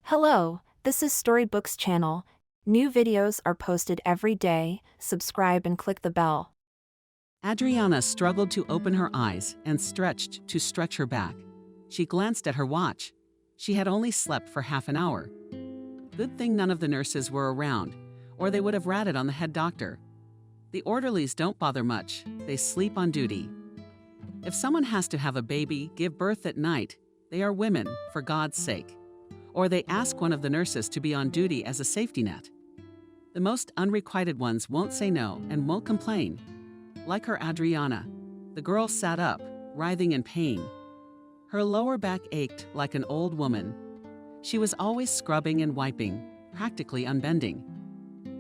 Hello, this is Storybooks channel. New videos are posted every day. Subscribe and click the bell. Adriana struggled to open her eyes and stretched to stretch her back. She glanced at her watch. She had only slept for half an hour. Good thing none of the nurses were around, or they would have ratted on the head doctor. The orderlies don't bother much. They sleep on duty. If someone has to have a baby, give birth at night, they are women, for God's sake. Or they ask one of the nurses to be on duty as a safety net. The most unrequited ones won't say no and won't complain. Like her Adriana, the girl sat up, writhing in pain. Her lower back ached like an old woman. She was always scrubbing and wiping, practically unbending.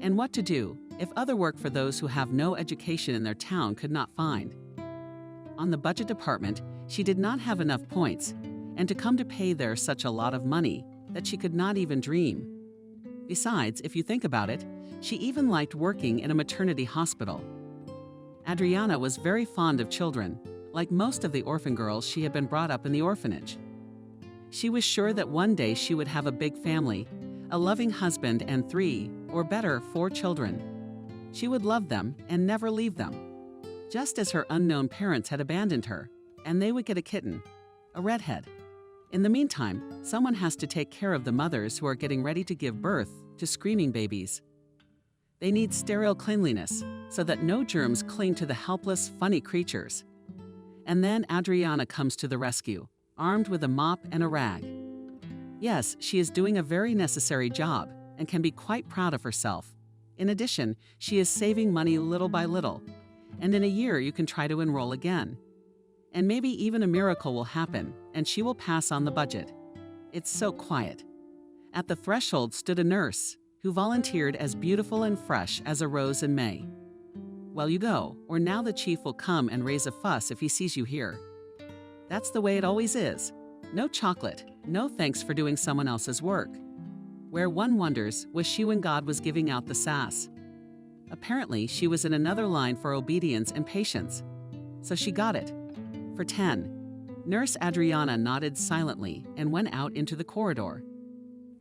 And what to do if other work for those who have no education in their town could not find? On the budget department, she did not have enough points, and to come to pay there such a lot of money that she could not even dream. Besides, if you think about it, she even liked working in a maternity hospital. Adriana was very fond of children. Like most of the orphan girls, she had been brought up in the orphanage. She was sure that one day she would have a big family, a loving husband and 3, or better, 4 children. She would love them and never leave them. Just as her unknown parents had abandoned her, and they would get a kitten, a redhead. In the meantime, someone has to take care of the mothers who are getting ready to give birth to screaming babies. They need sterile cleanliness so that no germs cling to the helpless, funny creatures. And then Adriana comes to the rescue, armed with a mop and a rag. Yes, she is doing a very necessary job and can be quite proud of herself. In addition, she is saving money little by little, and in a year you can try to enroll again. And maybe even a miracle will happen, and she will pass on the budget. It's so quiet. At the threshold stood a nurse, who volunteered as beautiful and fresh as a rose in May. Well, you go, or now the chief will come and raise a fuss if he sees you here. That's the way it always is. No chocolate, no thanks for doing someone else's work. Where one wonders, was she when God was giving out the sass? Apparently, she was in another line for obedience and patience. So she got it. For 10. Nurse Adriana nodded silently and went out into the corridor.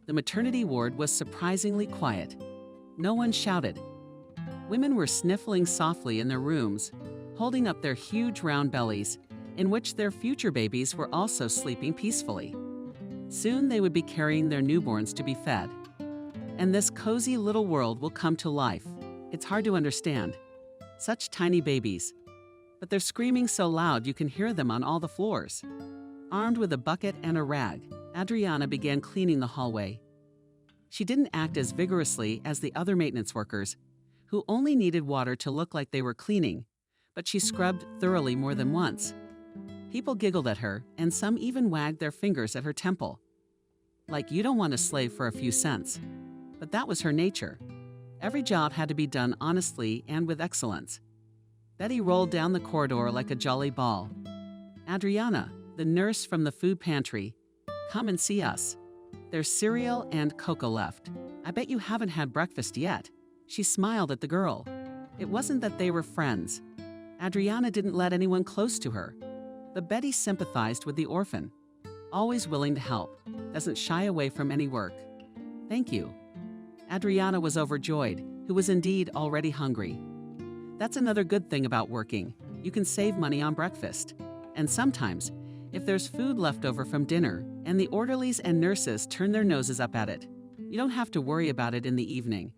The maternity ward was surprisingly quiet. No one shouted. Women were sniffling softly in their rooms, holding up their huge round bellies, in which their future babies were also sleeping peacefully. Soon they would be carrying their newborns to be fed. And this cozy little world will come to life. It's hard to understand. Such tiny babies. But they're screaming so loud you can hear them on all the floors. Armed with a bucket and a rag, Adriana began cleaning the hallway. She didn't act as vigorously as the other maintenance workers, who only needed water to look like they were cleaning, but she scrubbed thoroughly more than once. People giggled at her, and some even wagged their fingers at her temple. Like, you don't want to slave for a few cents. But that was her nature. Every job had to be done honestly and with excellence. Betty rolled down the corridor like a jolly ball. Adriana, the nurse from the food pantry, come and see us. There's cereal and cocoa left. I bet you haven't had breakfast yet. She smiled at the girl. It wasn't that they were friends. Adriana didn't let anyone close to her. But Betty sympathized with the orphan. Always willing to help, doesn't shy away from any work. Thank you. Adriana was overjoyed, who was indeed already hungry. That's another good thing about working. You can save money on breakfast. And sometimes, if there's food left over from dinner and the orderlies and nurses turn their noses up at it, you don't have to worry about it in the evening.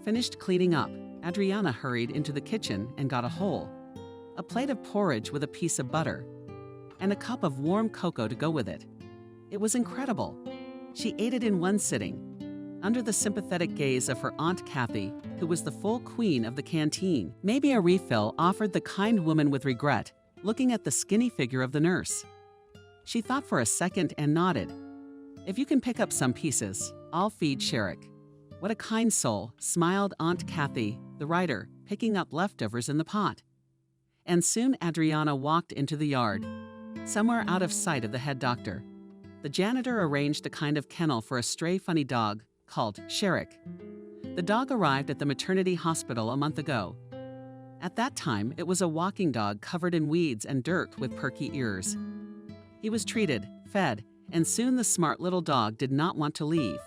Finished cleaning up, Adriana hurried into the kitchen and got a plate of porridge with a piece of butter, and a cup of warm cocoa to go with it. It was incredible. She ate it in one sitting, under the sympathetic gaze of her Aunt Kathy, who was the full queen of the canteen. Maybe a refill offered the kind woman with regret, looking at the skinny figure of the nurse. She thought for a second and nodded. If you can pick up some pieces, I'll feed Sherrick. What a kind soul, smiled Aunt Kathy, the writer, picking up leftovers in the pot. And soon Adriana walked into the yard, somewhere out of sight of the head doctor. The janitor arranged a kind of kennel for a stray funny dog called Sherrick. The dog arrived at the maternity hospital a month ago. At that time, it was a walking dog covered in weeds and dirt with perky ears. He was treated, fed, and soon the smart little dog did not want to leave.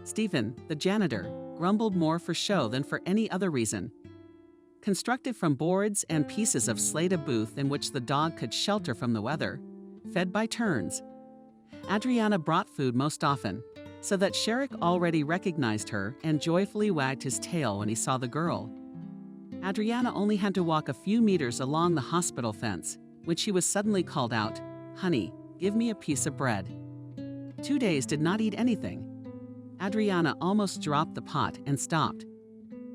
Stephen, the janitor, grumbled more for show than for any other reason. Constructed from boards and pieces of slate, a booth in which the dog could shelter from the weather, fed by turns. Adriana brought food most often, so that Sherrick already recognized her and joyfully wagged his tail when he saw the girl. Adriana only had to walk a few meters along the hospital fence when she was suddenly called out, "Honey, give me a piece of bread." 2 days did not eat anything. Adriana almost dropped the pot and stopped.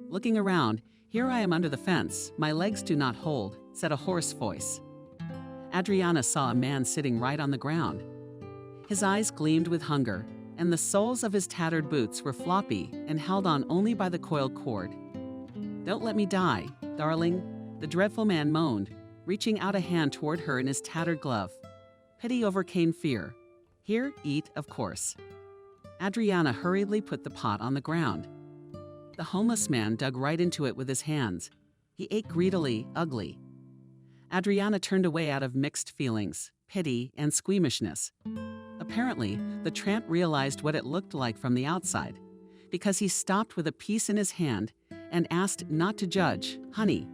Looking around, "Here I am under the fence, my legs do not hold," said a hoarse voice. Adriana saw a man sitting right on the ground. His eyes gleamed with hunger, and the soles of his tattered boots were floppy and held on only by the coiled cord. "Don't let me die, darling," the dreadful man moaned, reaching out a hand toward her in his tattered glove. Pity overcame fear. "Here, eat, of course." Adriana hurriedly put the pot on the ground. The homeless man dug right into it with his hands. He ate greedily, ugly. Adriana turned away out of mixed feelings, pity and squeamishness. Apparently, the tramp realized what it looked like from the outside, because he stopped with a piece in his hand and asked not to judge, "Honey,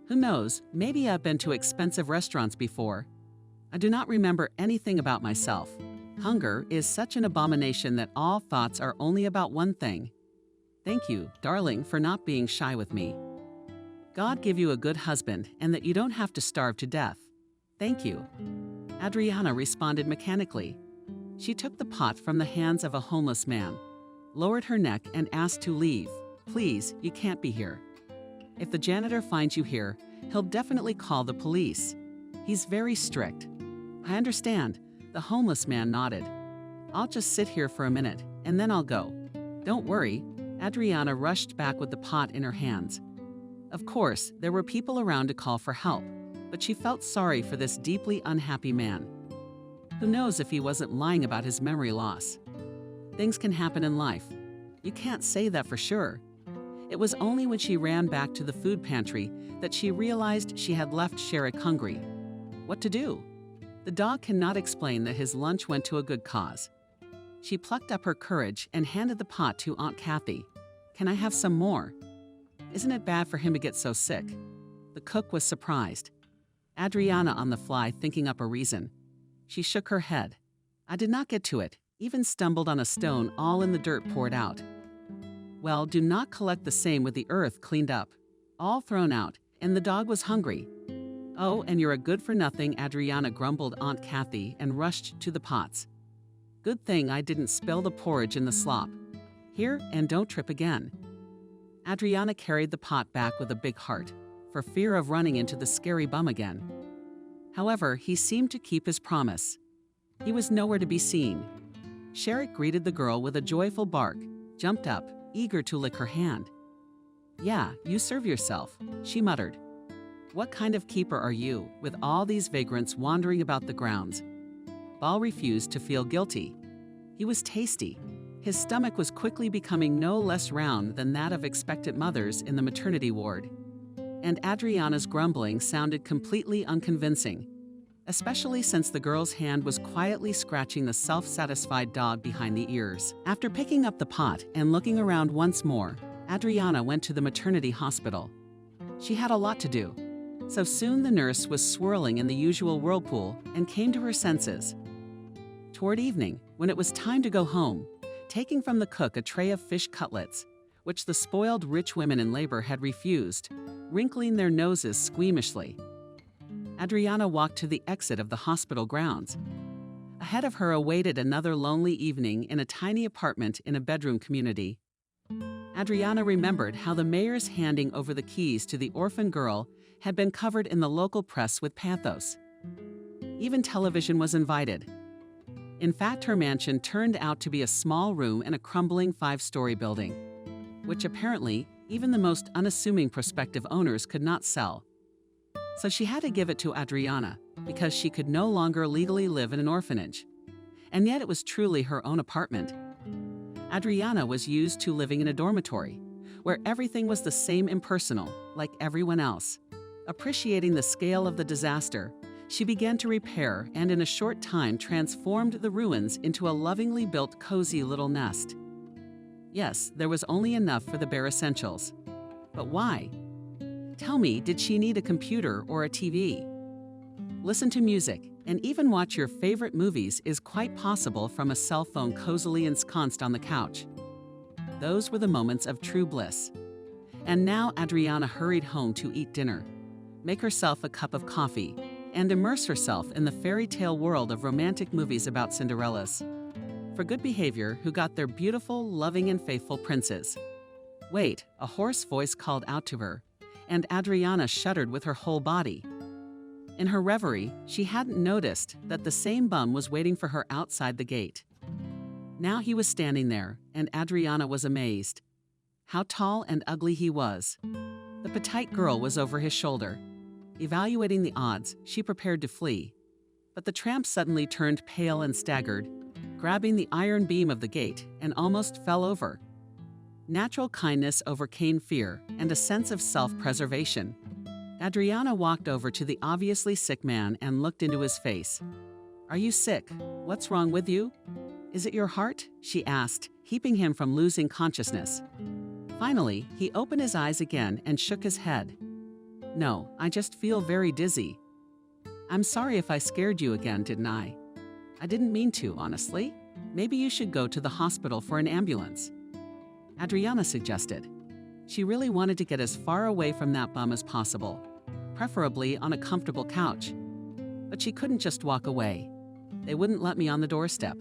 who knows, maybe I've been to expensive restaurants before. I do not remember anything about myself. Hunger is such an abomination that all thoughts are only about one thing. Thank you, darling, for not being shy with me. God give you a good husband and that you don't have to starve to death. Thank you." Adriana responded mechanically. She took the pot from the hands of a homeless man, lowered her neck and asked to leave. "Please, you can't be here. If the janitor finds you here, he'll definitely call the police. He's very strict." "I understand," the homeless man nodded. "I'll just sit here for a minute, and then I'll go." "Don't worry." Adriana rushed back with the pot in her hands. Of course, there were people around to call for help, but she felt sorry for this deeply unhappy man. Who knows if he wasn't lying about his memory loss? Things can happen in life. You can't say that for sure. It was only when she ran back to the food pantry that she realized she had left Sherrick hungry. What to do? The dog cannot explain that his lunch went to a good cause. She plucked up her courage and handed the pot to Aunt Kathy. "Can I have some more? Isn't it bad for him to get so sick?" The cook was surprised. Adriana on the fly thinking up a reason. She shook her head. "I did not get to it, even stumbled on a stone all in the dirt poured out." "Well, do not collect the same with the earth cleaned up. All thrown out, and the dog was hungry." "Oh, and you're a good-for-nothing," Adriana grumbled Aunt Kathy and rushed to the pots. "Good thing I didn't spill the porridge in the slop. Here, and don't trip again." Adriana carried the pot back with a big heart, for fear of running into the scary bum again. However, he seemed to keep his promise. He was nowhere to be seen. Sherrick greeted the girl with a joyful bark, jumped up, eager to lick her hand. "Yeah, you serve yourself," she muttered. "What kind of keeper are you, with all these vagrants wandering about the grounds?" Ball refused to feel guilty. He was tasty. His stomach was quickly becoming no less round than that of expectant mothers in the maternity ward. And Adriana's grumbling sounded completely unconvincing, especially since the girl's hand was quietly scratching the self-satisfied dog behind the ears. After picking up the pot and looking around once more, Adriana went to the maternity hospital. She had a lot to do, so soon the nurse was swirling in the usual whirlpool and came to her senses. Toward evening, when it was time to go home, taking from the cook a tray of fish cutlets, which the spoiled rich women in labor had refused, wrinkling their noses squeamishly, Adriana walked to the exit of the hospital grounds. Ahead of her awaited another lonely evening in a tiny apartment in a bedroom community. Adriana remembered how the mayor's handing over the keys to the orphan girl had been covered in the local press with pathos. Even television was invited. In fact, her mansion turned out to be a small room in a crumbling 5-story building, which apparently even the most unassuming prospective owners could not sell. So she had to give it to Adriana, because she could no longer legally live in an orphanage. And yet it was truly her own apartment. Adriana was used to living in a dormitory, where everything was the same impersonal, like everyone else. Appreciating the scale of the disaster, She began to repair and in a short time transformed the ruins into a lovingly built cozy little nest. Yes, there was only enough for the bare essentials. But why? Tell me, did she need a computer or a TV? Listen to music and even watch your favorite movies is quite possible from a cell phone cozily ensconced on the couch. Those were the moments of true bliss. And now Adriana hurried home to eat dinner, make herself a cup of coffee, and immerse herself in the fairy tale world of romantic movies about Cinderellas. For good behavior, who got their beautiful, loving, and faithful princes. Wait, a hoarse voice called out to her, and Adriana shuddered with her whole body. In her reverie, she hadn't noticed that the same bum was waiting for her outside the gate. Now he was standing there, and Adriana was amazed. How tall and ugly he was. The petite girl was over his shoulder. Evaluating the odds, she prepared to flee. But the tramp suddenly turned pale and staggered, grabbing the iron beam of the gate, and almost fell over. Natural kindness overcame fear and a sense of self-preservation. Adriana walked over to the obviously sick man and looked into his face. "Are you sick? What's wrong with you? Is it your heart?" she asked, keeping him from losing consciousness. Finally, he opened his eyes again and shook his head. "No, I just feel very dizzy." "I'm sorry if I scared you again, didn't I?" "I didn't mean to, honestly. Maybe you should go to the hospital for an ambulance," Adriana suggested. She really wanted to get as far away from that bum as possible, preferably on a comfortable couch. But she couldn't just walk away. They wouldn't let me on the doorstep.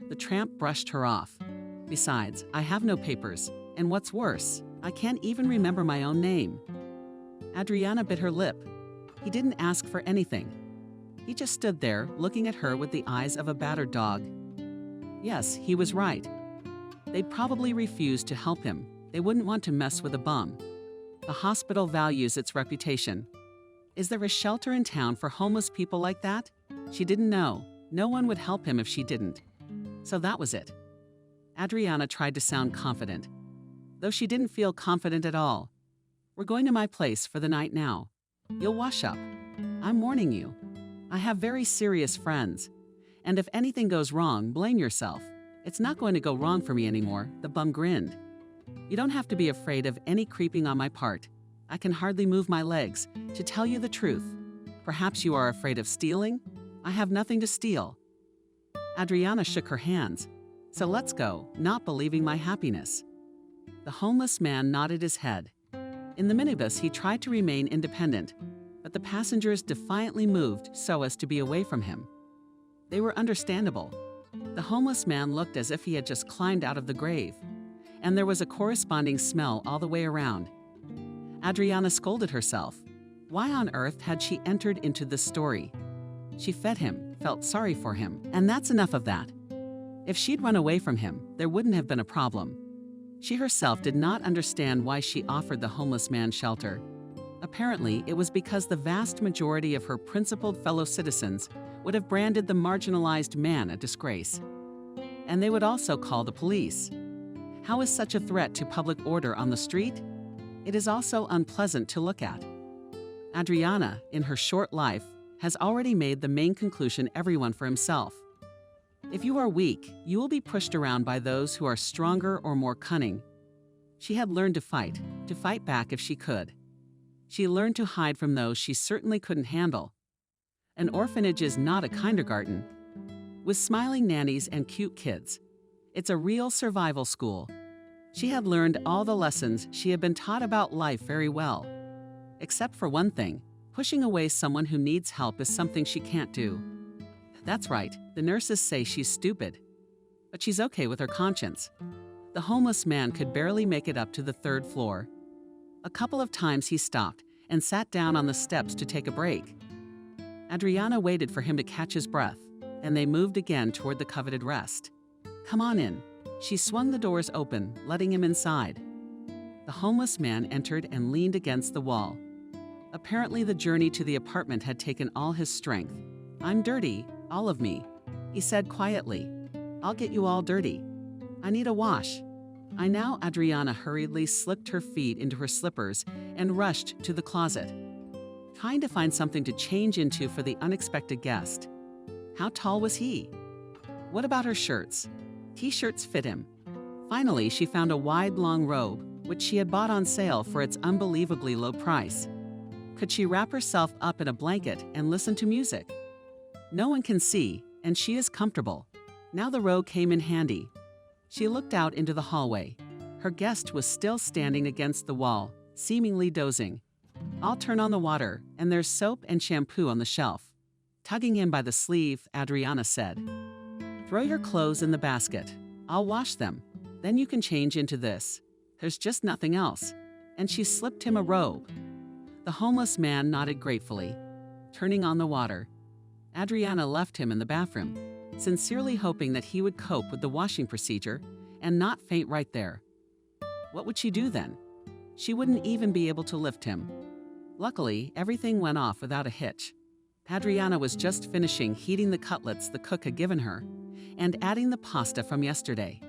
The tramp brushed her off. "Besides, I have no papers, and what's worse, I can't even remember my own name." Adriana bit her lip. He didn't ask for anything. He just stood there, looking at her with the eyes of a battered dog. Yes, he was right. They'd probably refuse to help him. They wouldn't want to mess with a bum. The hospital values its reputation. Is there a shelter in town for homeless people like that? She didn't know. No one would help him if she didn't. So that was it. Adriana tried to sound confident, though she didn't feel confident at all. "We're going to my place for the night now. You'll wash up. I'm warning you. I have very serious friends. And if anything goes wrong, blame yourself. It's not going to go wrong for me anymore," the bum grinned. "You don't have to be afraid of any creeping on my part. I can hardly move my legs, to tell you the truth. Perhaps you are afraid of stealing? I have nothing to steal." Adriana shook her hands. "So let's go, not believing my happiness." The homeless man nodded his head. In the minibus, he tried to remain independent, but the passengers defiantly moved so as to be away from him. They were understandable. The homeless man looked as if he had just climbed out of the grave, and there was a corresponding smell all the way around. Adriana scolded herself. Why on earth had she entered into this story? She fed him, felt sorry for him, and that's enough of that. If she'd run away from him, there wouldn't have been a problem. She herself did not understand why she offered the homeless man shelter. Apparently, it was because the vast majority of her principled fellow citizens would have branded the marginalized man a disgrace. And they would also call the police. How is such a threat to public order on the street? It is also unpleasant to look at. Adriana, in her short life, has already made the main conclusion everyone for himself. If you are weak, you will be pushed around by those who are stronger or more cunning. She had learned to fight back if she could. She learned to hide from those she certainly couldn't handle. An orphanage is not a kindergarten. With smiling nannies and cute kids, it's a real survival school. She had learned all the lessons she had been taught about life very well. Except for one thing, pushing away someone who needs help is something she can't do. That's right, the nurses say she's stupid. But she's okay with her conscience. The homeless man could barely make it up to the third floor. A couple of times he stopped and sat down on the steps to take a break. Adriana waited for him to catch his breath, and they moved again toward the coveted rest. "Come on in." She swung the doors open, letting him inside. The homeless man entered and leaned against the wall. Apparently, the journey to the apartment had taken all his strength. "I'm dirty, all of me," he said quietly. "I'll get you all dirty. I need a wash." Adriana hurriedly slipped her feet into her slippers and rushed to the closet. trying to find something to change into for the unexpected guest. How tall was he? What about her shirts? T-shirts fit him. Finally, she found a wide, long robe, which she had bought on sale for its unbelievably low price. Could she wrap herself up in a blanket and listen to music? No one can see, and she is comfortable. Now the robe came in handy. She looked out into the hallway. Her guest was still standing against the wall, seemingly dozing. I'll turn on the water, and there's soap and shampoo on the shelf. Tugging him by the sleeve, Adriana said, "Throw your clothes in the basket. I'll wash them. Then you can change into this. There's just nothing else." And she slipped him a robe. The homeless man nodded gratefully. Turning on the water, Adriana left him in the bathroom, sincerely hoping that he would cope with the washing procedure and not faint right there. What would she do then? She wouldn't even be able to lift him. Luckily, everything went off without a hitch. Adriana was just finishing heating the cutlets the cook had given her and adding the pasta from yesterday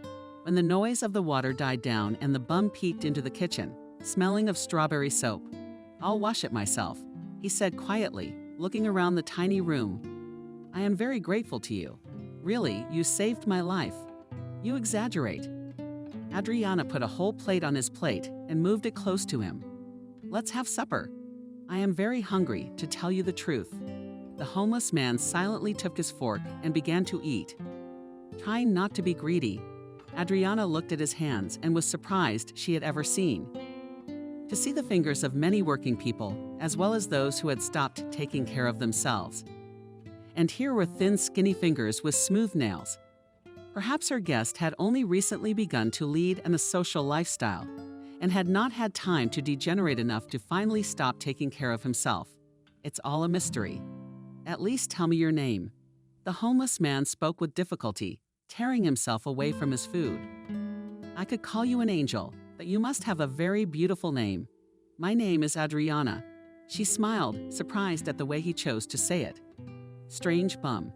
when the noise of the water died down and the bum peeked into the kitchen, smelling of strawberry soap. "I'll wash it myself," he said quietly, looking around the tiny room. "I am very grateful to you. Really, you saved my life." "You exaggerate." Adriana put a whole plate on his plate and moved it close to him. "Let's have supper. I am very hungry, to tell you the truth." The homeless man silently took his fork and began to eat. Trying not to be greedy, Adriana looked at his hands and was surprised she had ever seen. To see the fingers of many working people, as well as those who had stopped taking care of themselves. And here were thin, skinny fingers with smooth nails. Perhaps her guest had only recently begun to lead a social lifestyle and had not had time to degenerate enough to finally stop taking care of himself. It's all a mystery. "At least tell me your name." The homeless man spoke with difficulty, tearing himself away from his food. "I could call you an angel, but you must have a very beautiful name." "My name is Adriana." She smiled, surprised at the way he chose to say it. "Strange bum.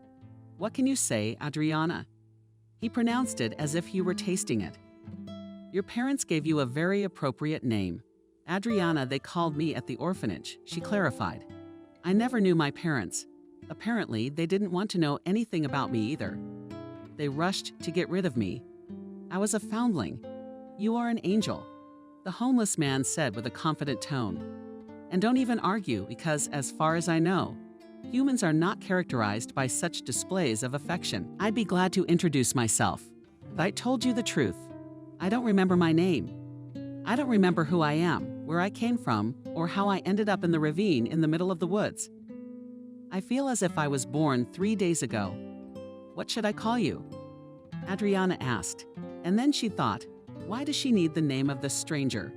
What can you say, Adriana?" He pronounced it as if you were tasting it. "Your parents gave you a very appropriate name. Adriana they called me at the orphanage," she clarified. "I never knew my parents. Apparently, they didn't want to know anything about me either. They rushed to get rid of me. I was a foundling. You are an angel," the homeless man said with a confident tone. "And don't even argue because, as far as I know, humans are not characterized by such displays of affection. I'd be glad to introduce myself. But I told you the truth. I don't remember my name. I don't remember who I am, where I came from, or how I ended up in the ravine in the middle of the woods. I feel as if I was born 3 days ago. What should I call you?" Adriana asked, and then she thought, why does she need the name of this stranger?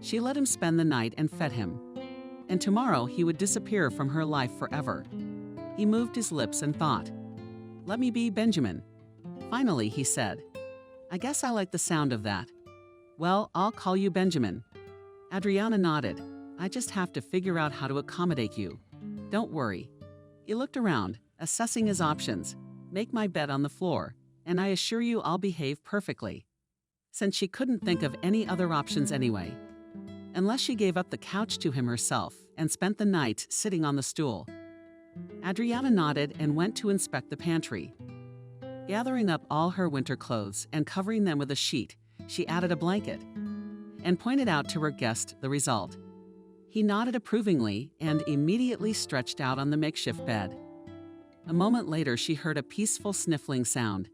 She let him spend the night and fed him. And tomorrow he would disappear from her life forever. He moved his lips and thought, "Let me be Benjamin." Finally, he said, "I guess I like the sound of that. Well, I'll call you Benjamin." Adriana nodded. "I just have to figure out how to accommodate you. Don't worry." He looked around, assessing his options. "Make my bed on the floor, and I assure you I'll behave perfectly." Since she couldn't think of any other options anyway. Unless she gave up the couch to him herself and spent the night sitting on the stool. Adriana nodded and went to inspect the pantry. Gathering up all her winter clothes and covering them with a sheet, she added a blanket and pointed out to her guest the result. He nodded approvingly and immediately stretched out on the makeshift bed. A moment later, she heard a peaceful sniffling sound.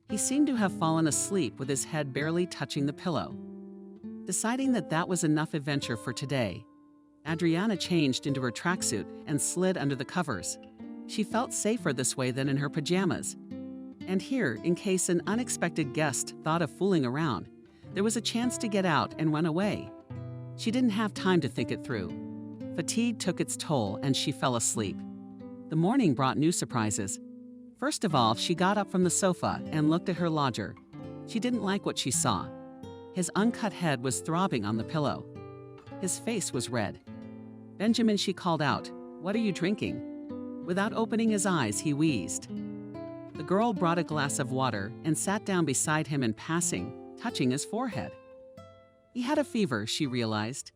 He seemed to have fallen asleep with his head barely touching the pillow. Deciding that that was enough adventure for today, Adriana changed into her tracksuit and slid under the covers. She felt safer this way than in her pajamas. And here, in case an unexpected guest thought of fooling around, there was a chance to get out and run away. She didn't have time to think it through. Fatigue took its toll and she fell asleep. The morning brought new surprises. First of all, she got up from the sofa and looked at her lodger. She didn't like what she saw. His uncut head was throbbing on the pillow. His face was red. "Benjamin," she called out, "what are you drinking?" Without opening his eyes, he wheezed. The girl brought a glass of water and sat down beside him in passing, touching his forehead. He had a fever, she realized.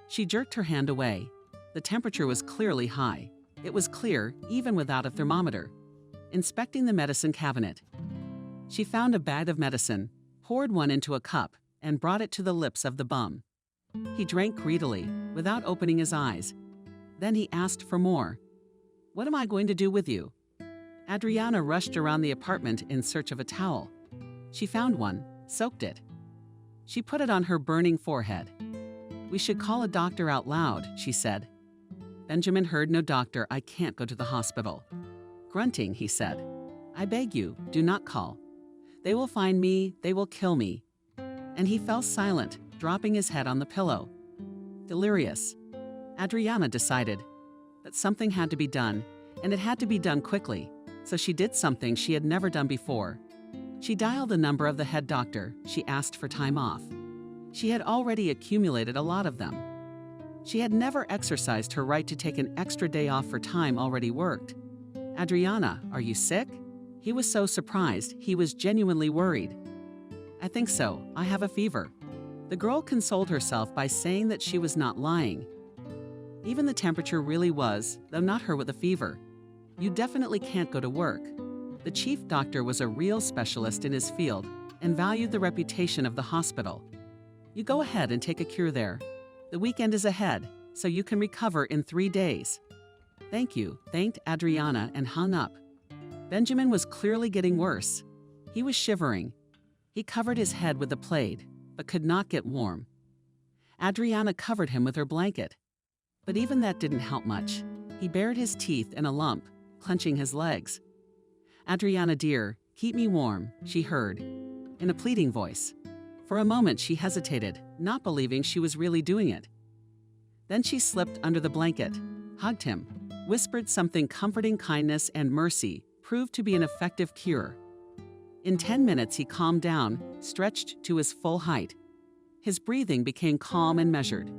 She jerked her hand away. The temperature was clearly high. It was clear, even without a thermometer. Inspecting the medicine cabinet, she found a bag of medicine, poured one into a cup, and brought it to the lips of the bum. He drank greedily, without opening his eyes. Then he asked for more. "What am I going to do with you?" Adriana rushed around the apartment in search of a towel. She found one, soaked it. She put it on her burning forehead. "We should call a doctor out loud," she said. Benjamin heard. "No doctor, I can't go to the hospital." Grunting, he said, "I beg you, do not call. They will find me, they will kill me." And he fell silent, dropping his head on the pillow. Delirious. Adriana decided that something had to be done, and it had to be done quickly, so she did something she had never done before. She dialed the number of the head doctor. She asked for time off. She had already accumulated a lot of them. She had never exercised her right to take an extra day off for time already worked. "Adriana, are you sick?" He was so surprised, he was genuinely worried. "I think so. I have a fever." The girl consoled herself by saying that she was not lying. Even the temperature really was, though not her with a fever. "You definitely can't go to work." The chief doctor was a real specialist in his field and valued the reputation of the hospital. "You go ahead and take a cure there. The weekend is ahead, so you can recover in 3 days." "Thank you," thanked Adriana and hung up. Benjamin was clearly getting worse. He was shivering. He covered his head with a plaid, but could not get warm. Adriana covered him with her blanket. But even that didn't help much. He bared his teeth in a lump, clenching his legs. "Adriana dear, keep me warm," she heard, in a pleading voice. For a moment she hesitated, not believing she was really doing it. Then she slipped under the blanket, hugged him, whispered something comforting. Kindness and mercy proved to be an effective cure. In 10 minutes he calmed down, stretched to his full height. His breathing became calm and measured.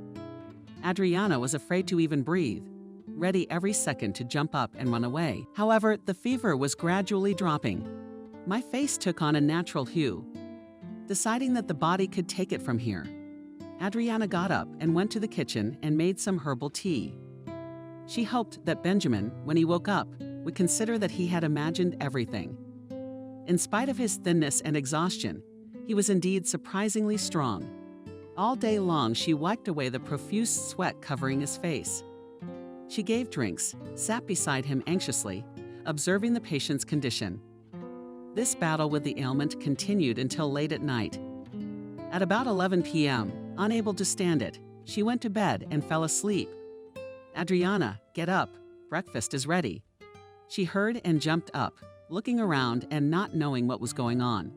Adriana was afraid to even breathe, ready every second to jump up and run away. However, the fever was gradually dropping. My face took on a natural hue. Deciding that the body could take it from here, Adriana got up and went to the kitchen and made some herbal tea. She hoped that Benjamin, when he woke up, would consider that he had imagined everything. In spite of his thinness and exhaustion, he was indeed surprisingly strong. All day long she wiped away the profuse sweat covering his face. She gave drinks, sat beside him anxiously, observing the patient's condition. This battle with the ailment continued until late at night. At about 11 p.m., unable to stand it, she went to bed and fell asleep. "Adriana, get up. Breakfast is ready." She heard and jumped up, looking around and not knowing what was going on.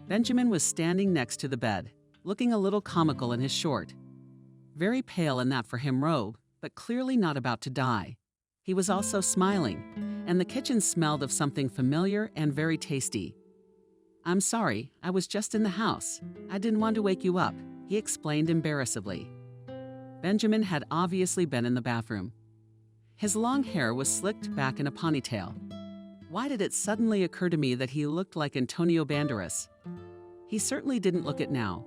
Benjamin was standing next to the bed, looking a little comical in his short. Very pale in that for him robe, but clearly not about to die. He was also smiling, and the kitchen smelled of something familiar and very tasty. "I'm sorry, I was just in the house. I didn't want to wake you up," he explained embarrassedly. Benjamin had obviously been in the bathroom. His long hair was slicked back in a ponytail. Why did it suddenly occur to me that he looked like Antonio Banderas? He certainly didn't look it now.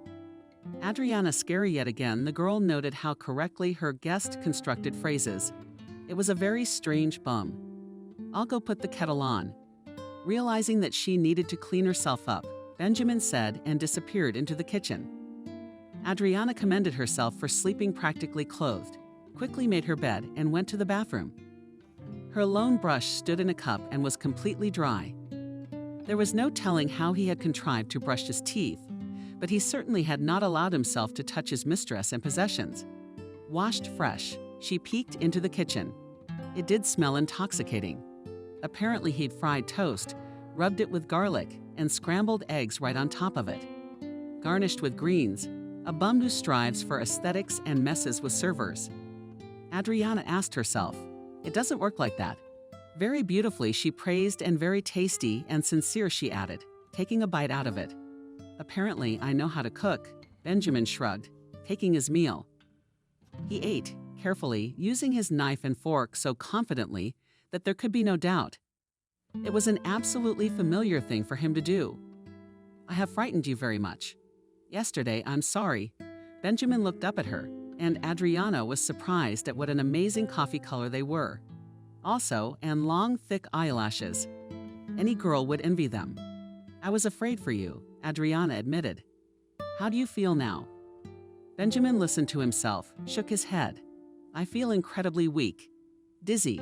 Adriana scary yet again, the girl noted how correctly her guest constructed phrases. It was a very strange bum. "I'll go put the kettle on." Realizing that she needed to clean herself up, Benjamin said and disappeared into the kitchen. Adriana commended herself for sleeping practically clothed, quickly made her bed, and went to the bathroom. Her lone brush stood in a cup and was completely dry. There was no telling how he had contrived to brush his teeth, but he certainly had not allowed himself to touch his mistress and possessions. Washed fresh, she peeked into the kitchen. It did smell intoxicating. Apparently he'd fried toast, rubbed it with garlic, and scrambled eggs right on top of it. Garnished with greens, a bum who strives for aesthetics and messes with servers. Adriana asked herself, "It doesn't work like that." Very beautifully she praised, and very tasty and sincere, she added, taking a bite out of it. "Apparently I know how to cook," Benjamin shrugged, taking his meal. He ate, carefully, using his knife and fork so confidently that there could be no doubt. It was an absolutely familiar thing for him to do. "I have frightened you very much." "Yesterday, I'm sorry." Benjamin looked up at her, and Adriana was surprised at what an amazing coffee color they were. Also, and long, thick eyelashes. Any girl would envy them. I was afraid for you, Adriana admitted. How do you feel now? Benjamin listened to himself, shook his head. I feel incredibly weak. Dizzy.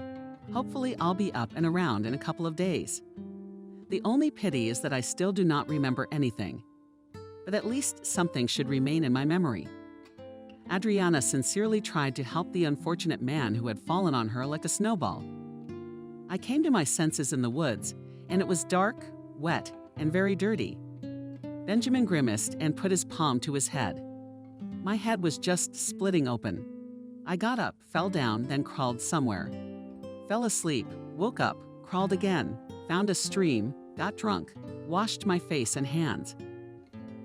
Hopefully I'll be up and around in a couple of days. The only pity is that I still do not remember anything. But at least something should remain in my memory. Adriana sincerely tried to help the unfortunate man who had fallen on her like a snowball. I came to my senses in the woods, and it was dark, wet, and very dirty. Benjamin grimaced and put his palm to his head. My head was just splitting open. I got up, fell down, then crawled somewhere. Fell asleep, woke up, crawled again, found a stream, got drunk, washed my face and hands.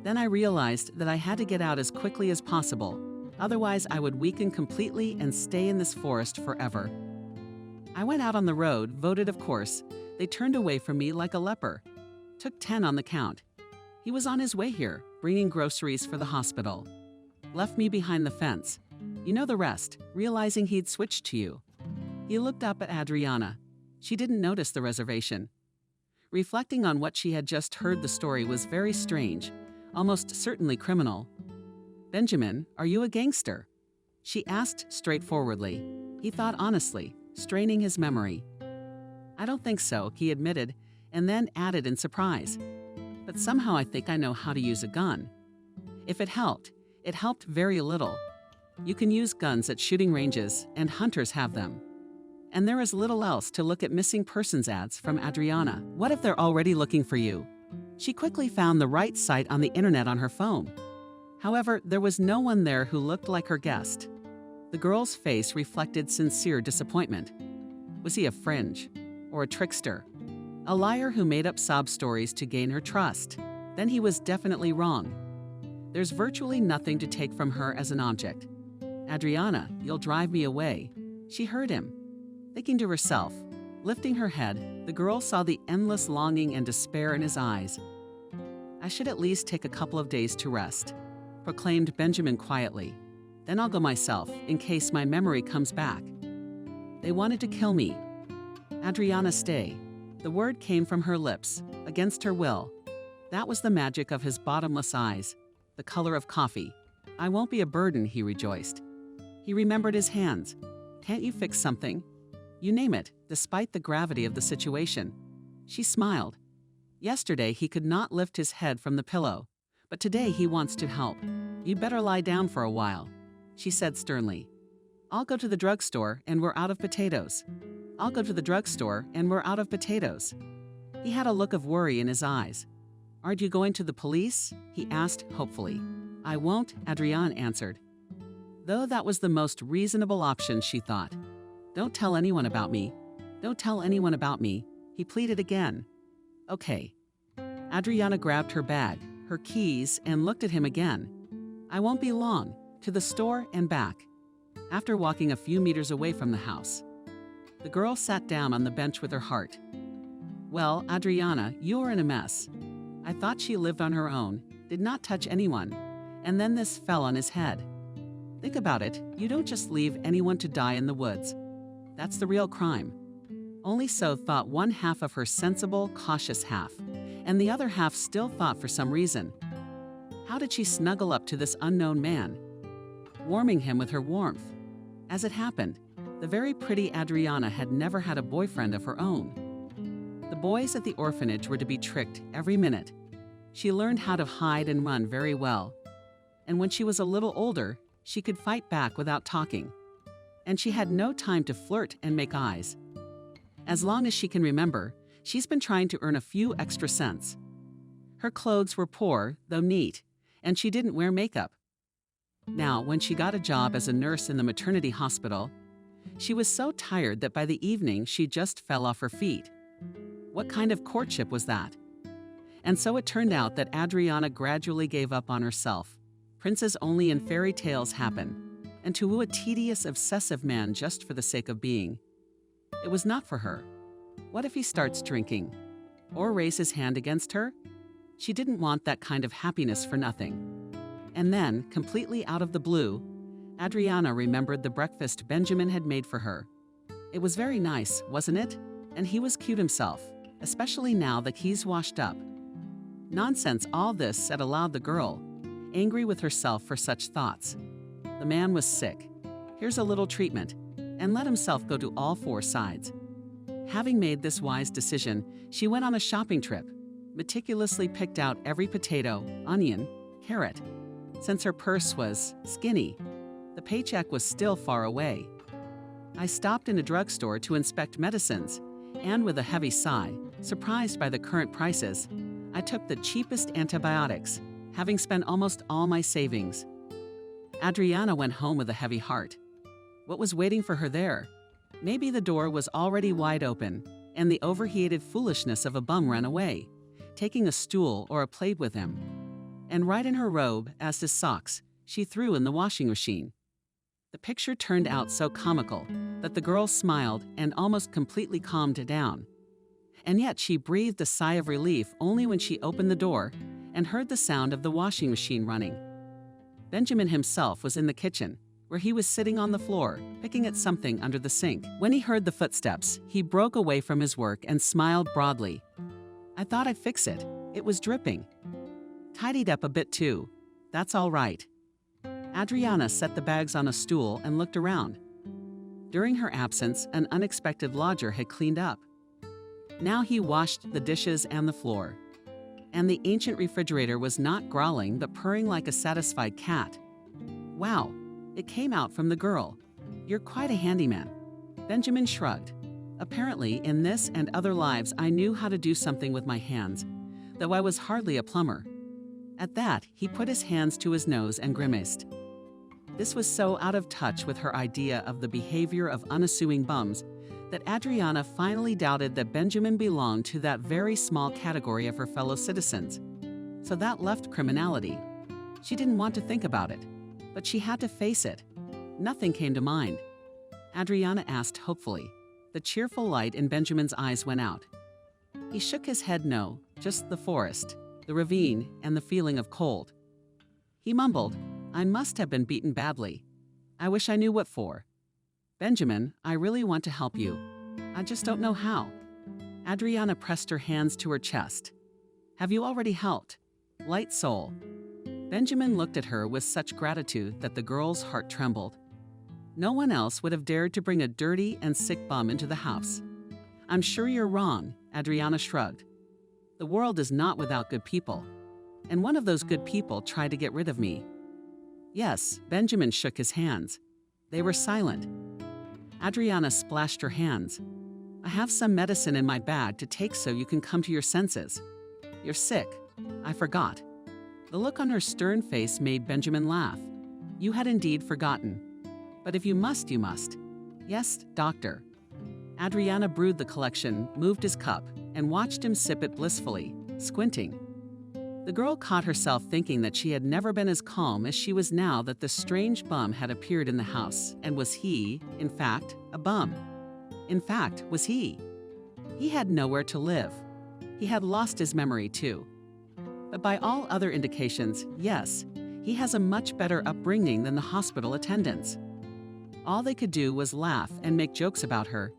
Then I realized that I had to get out as quickly as possible, otherwise I would weaken completely and stay in this forest forever. I went out on the road, voted of course. They turned away from me like a leper. Took 10 on the count. He was on his way here, bringing groceries for the hospital. Left me behind the fence. You know the rest, realizing he'd switched to you. He looked up at Adriana. She didn't notice the reservation. Reflecting on what she had just heard, the story was very strange, almost certainly criminal. Benjamin, are you a gangster? She asked straightforwardly. He thought honestly, straining his memory. I don't think so, he admitted, and then added in surprise. But somehow I think I know how to use a gun. If it helped very little. You can use guns at shooting ranges, and hunters have them. And there is little else to look at missing persons ads from Adriana. What if they're already looking for you? She quickly found the right site on the internet on her phone. However, there was no one there who looked like her guest. The girl's face reflected sincere disappointment. Was he a fringe? Or a trickster? A liar who made up sob stories to gain her trust? Then he was definitely wrong. There's virtually nothing to take from her as an object. Adriana, you'll drive me away. She heard him. Thinking to herself, lifting her head, the girl saw the endless longing and despair in his eyes. I should at least take a couple of days to rest, proclaimed Benjamin quietly. Then I'll go myself, in case my memory comes back. They wanted to kill me. Adriana, stay. The word came from her lips, against her will. That was the magic of his bottomless eyes, the color of coffee. I won't be a burden, he rejoiced. He remembered his hands. Can't you fix something? You name it, despite the gravity of the situation. She smiled. Yesterday he could not lift his head from the pillow, but today he wants to help. You better lie down for a while, she said sternly. I'll go to the drugstore and we're out of potatoes. I'll go to the drugstore and we're out of potatoes. He had a look of worry in his eyes. Aren't you going to the police? He asked hopefully. I won't, Adriana answered. Though that was the most reasonable option, she thought. Don't tell anyone about me. Don't tell anyone about me, he pleaded again. Okay. Adriana grabbed her bag, her keys, and looked at him again. I won't be long, to the store and back. After walking a few meters away from the house, the girl sat down on the bench with her heart. Well, Adriana, you're in a mess. I thought she lived on her own, did not touch anyone, and then this fell on his head. Think about it, you don't just leave anyone to die in the woods. That's the real crime. Only so thought one half of her sensible, cautious half, and the other half still thought for some reason. How did she snuggle up to this unknown man, warming him with her warmth? As it happened, the very pretty Adriana had never had a boyfriend of her own. The boys at the orphanage were to be tricked every minute. She learned how to hide and run very well. And when she was a little older, she could fight back without talking. And she had no time to flirt and make eyes. As long as she can remember, she's been trying to earn a few extra cents. Her clothes were poor, though neat, and she didn't wear makeup. Now, when she got a job as a nurse in the maternity hospital, she was so tired that by the evening she just fell off her feet. What kind of courtship was that? And so it turned out that Adriana gradually gave up on herself. Princes only in fairy tales happen. And to woo a tedious, obsessive man just for the sake of being. It was not for her. What if he starts drinking? Or raise his hand against her? She didn't want that kind of happiness for nothing. And then, completely out of the blue, Adriana remembered the breakfast Benjamin had made for her. It was very nice, wasn't it? And he was cute himself, especially now that he's washed up. Nonsense, all this said aloud the girl, angry with herself for such thoughts. The man was sick. Here's a little treatment, and let himself go to all four sides. Having made this wise decision, she went on a shopping trip, meticulously picked out every potato, onion, carrot. Since her purse was skinny, the paycheck was still far away. I stopped in a drugstore to inspect medicines, and with a heavy sigh, surprised by the current prices, I took the cheapest antibiotics, having spent almost all my savings. Adriana went home with a heavy heart. What was waiting for her there? Maybe the door was already wide open, and the overheated foolishness of a bum ran away, taking a stool or a plate with him. And right in her robe, as his socks, she threw in the washing machine. The picture turned out so comical that the girl smiled and almost completely calmed down. And yet she breathed a sigh of relief only when she opened the door and heard the sound of the washing machine running. Benjamin himself was in the kitchen, where he was sitting on the floor, picking at something under the sink. When he heard the footsteps, he broke away from his work and smiled broadly. I thought I'd fix it. It was dripping. Tidied up a bit too. That's all right. Adriana set the bags on a stool and looked around. During her absence, an unexpected lodger had cleaned up. Now he washed the dishes and the floor. And the ancient refrigerator was not growling but purring like a satisfied cat. Wow, it came out from the girl. You're quite a handyman. Benjamin shrugged. Apparently, in this and other lives, I knew how to do something with my hands, though I was hardly a plumber. At that, he put his hands to his nose and grimaced. This was so out of touch with her idea of the behavior of unassuming bums that Adriana finally doubted that Benjamin belonged to that very small category of her fellow citizens. So that left criminality. She didn't want to think about it, but she had to face it. Nothing came to mind. Adriana asked hopefully. The cheerful light in Benjamin's eyes went out. He shook his head no, just the forest, the ravine, and the feeling of cold. He mumbled, I must have been beaten badly. I wish I knew what for. Benjamin, I really want to help you. I just don't know how. Adriana pressed her hands to her chest. Have you already helped? Light soul. Benjamin looked at her with such gratitude that the girl's heart trembled. No one else would have dared to bring a dirty and sick bum into the house. I'm sure you're wrong, Adriana shrugged. The world is not without good people. And one of those good people tried to get rid of me. Yes, Benjamin shook his hands. They were silent. Adriana splashed her hands. I have some medicine in my bag to take so you can come to your senses. You're sick. I forgot. The look on her stern face made Benjamin laugh. You had indeed forgotten. But if you must, you must. Yes, doctor. Adriana brewed the collection, moved his cup, and watched him sip it blissfully, squinting. The girl caught herself thinking that she had never been as calm as she was now that the strange bum had appeared in the house, and was he, in fact, a bum? In fact, was he? He had nowhere to live. He had lost his memory, too. But by all other indications, yes, he has a much better upbringing than the hospital attendants. All they could do was laugh and make jokes about her,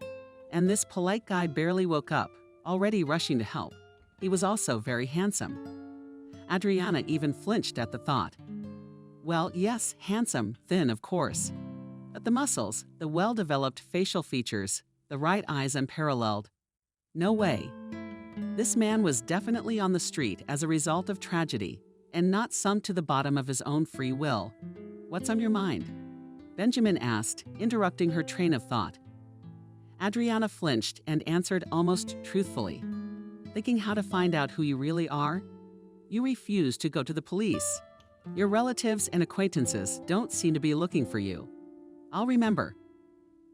and this polite guy barely woke up, already rushing to help. He was also very handsome. Adriana even flinched at the thought. Well, yes, handsome, thin, of course. But the muscles, the well-developed facial features, the right eyes unparalleled. No way. This man was definitely on the street as a result of tragedy, and not sunk to the bottom of his own free will. What's on your mind? Benjamin asked, interrupting her train of thought. Adriana flinched and answered almost truthfully. Thinking how to find out who you really are? You refuse to go to the police. Your relatives and acquaintances don't seem to be looking for you. I'll remember.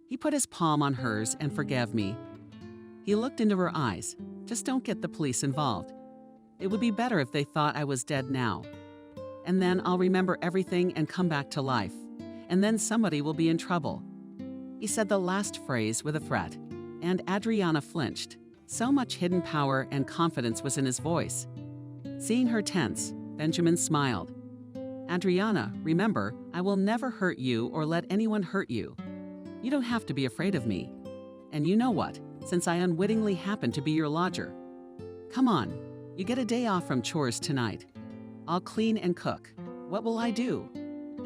He put his palm on hers and forgave me. He looked into her eyes. Just don't get the police involved. It would be better if they thought I was dead now. And then I'll remember everything and come back to life. And then somebody will be in trouble. He said the last phrase with a threat, and Adriana flinched. So much hidden power and confidence was in his voice. Seeing her tense, Benjamin smiled. Adriana, remember, I will never hurt you or let anyone hurt you. You don't have to be afraid of me. And you know what? Since I unwittingly happen to be your lodger. Come on, you get a day off from chores tonight. I'll clean and cook. What will I do?